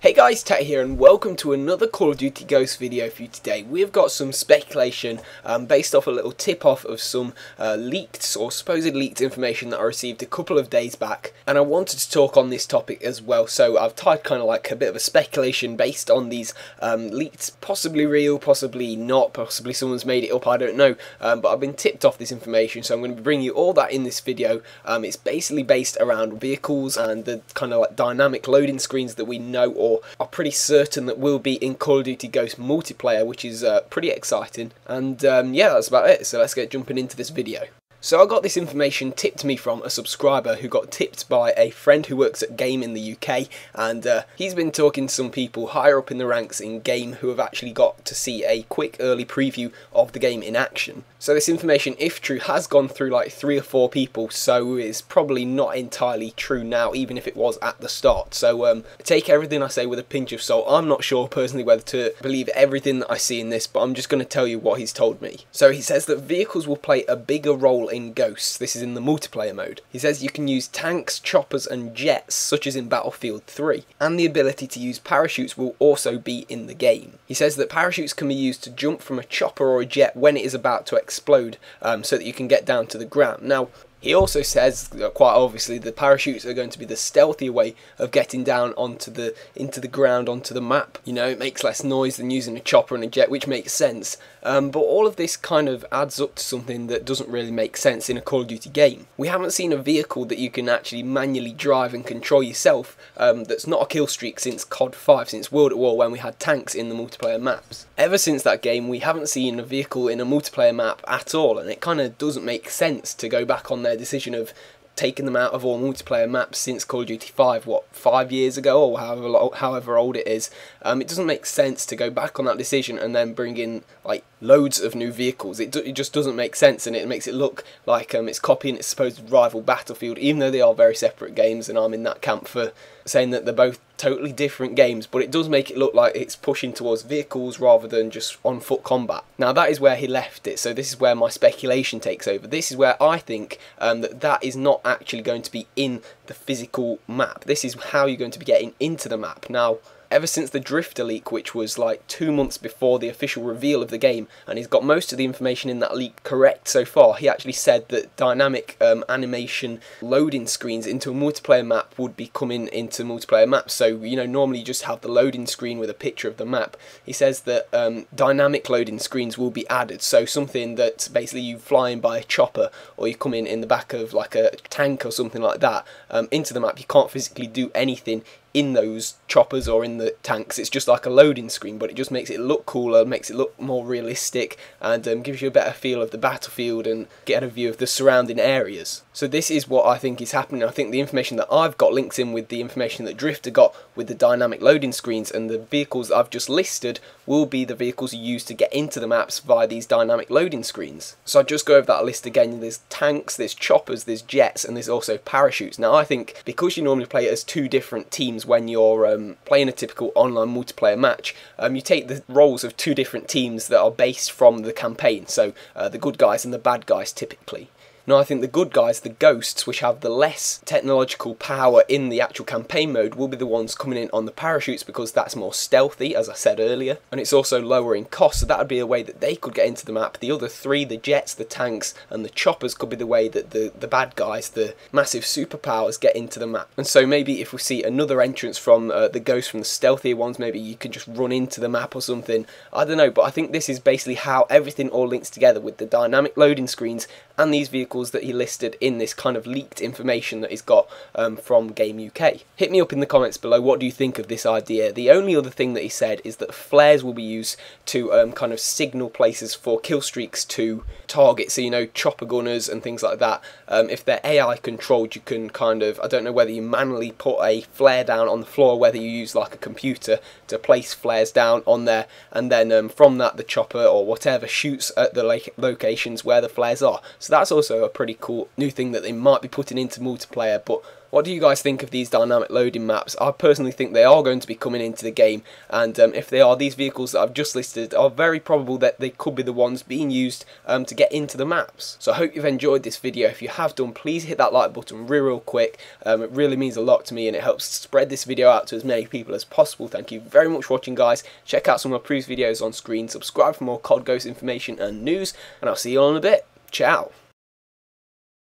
Hey guys, Tat here and welcome to another Call of Duty Ghosts video for you today. We've got some speculation based off a little tip-off of some leaked or supposed leaked information that I received a couple of days back, and I wanted to talk on this topic as well. So I've tied kind of like a bit of a speculation based on these leaked, possibly real, possibly not, possibly someone's made it up, I don't know, but I've been tipped off this information, so I'm going to bring you all that in this video. It's basically based around vehicles and the kind of like dynamic loading screens that we know or are pretty certain that will be in Call of Duty Ghosts multiplayer, which is pretty exciting. And yeah, that's about it, so let's get jumping into this video. So I got this information tipped to me from a subscriber who got tipped by a friend who works at Game in the UK, and he's been talking to some people higher up in the ranks in Game who have actually got to see a quick early preview of the game in action. So this information, if true, has gone through like 3 or 4 people, so it's probably not entirely true now, even if it was at the start. So take everything I say with a pinch of salt. I'm not sure personally whether to believe everything that I see in this, but I'm just going to tell you what he's told me. So he says that vehicles will play a bigger role in Ghosts. This is in the multiplayer mode. He says you can use tanks, choppers and jets, such as in Battlefield 3, and the ability to use parachutes will also be in the game. He says that parachutes can be used to jump from a chopper or a jet when it is about to explode, so that you can get down to the ground. Now, he also says, quite obviously, the parachutes are going to be the stealthier way of getting down into the ground, onto the map. You know, it makes less noise than using a chopper and a jet, which makes sense. But all of this kind of adds up to something that doesn't really make sense in a Call of Duty game. We haven't seen a vehicle that you can actually manually drive and control yourself that's not a kill streak since COD 5, since World at War, when we had tanks in the multiplayer maps. Ever since that game, we haven't seen a vehicle in a multiplayer map at all, and it kind of doesn't make sense to go back on their decision of taking them out of all multiplayer maps since Call of Duty 5, what, 5 years ago, or however old it is. It doesn't make sense to go back on that decision and then bring in like loads of new vehicles. It just doesn't make sense, and it makes it look like it's copying its supposed rival Battlefield, even though they are very separate games, and I'm in that camp for saying that they're both totally different games, but it does make it look like it's pushing towards vehicles rather than just on foot combat. Now that is where he left it, so this is where my speculation takes over. This is where I think that is not actually going to be in the physical map. This is how you're going to be getting into the map. Now, ever since the Drifter leak, which was like 2 months before the official reveal of the game, and he's got most of the information in that leak correct so far, he actually said that dynamic animation loading screens into a multiplayer map would be coming into multiplayer maps. So, you know, normally you just have the loading screen with a picture of the map. He says that dynamic loading screens will be added, so something that basically you flying by a chopper, or you come in the back of like a tank or something like that into the map. You can't physically do anything in those choppers or in the tanks. It's just like a loading screen, but it just makes it look cooler, makes it look more realistic, and gives you a better feel of the battlefield and get a view of the surrounding areas. So this is what I think is happening. I think the information that I've got links in with the information that Drifter got with the dynamic loading screens, and the vehicles I've just listed will be the vehicles you use to get into the maps via these dynamic loading screens. So I'll just go over that list again. There's tanks, there's choppers, there's jets, and there's also parachutes. Now I think because you normally play as 2 different teams when you're playing a typical online multiplayer match, you take the roles of 2 different teams that are based from the campaign, so the good guys and the bad guys typically. Now I think the good guys, the ghosts, which have the less technological power in the actual campaign mode, will be the ones coming in on the parachutes, because that's more stealthy, as I said earlier, and it's also lower in cost, so that would be a way that they could get into the map. The other 3, the jets, the tanks and the choppers, could be the way that the bad guys, the massive superpowers, get into the map. And so maybe if we see another entrance from the ghosts, from the stealthier ones, maybe you can just run into the map or something. I don't know, but I think this is basically how everything all links together with the dynamic loading screens and these vehicles that he listed in this kind of leaked information that he's got from Game UK. Hit me up in the comments below, what do you think of this idea? The only other thing that he said is that flares will be used to kind of signal places for kill streaks to target, so you know, chopper gunners and things like that. If they're AI controlled, you can kind of, I don't know whether you manually put a flare down on the floor, whether you use like a computer to place flares down on there, and then from that the chopper or whatever shoots at the locations where the flares are. So that's also a pretty cool new thing that they might be putting into multiplayer, but What do you guys think of these dynamic loading maps? I personally think they are going to be coming into the game, and if they are, these vehicles that I've just listed are very probable that they could be the ones being used to get into the maps. So I hope you've enjoyed this video. If you have done, please hit that like button real quick. It really means a lot to me, and it helps spread this video out to as many people as possible. Thank you very much for watching, guys. Check out some of my previous videos on screen, subscribe for more COD Ghost information and news, and I'll see you all in a bit. Ciao.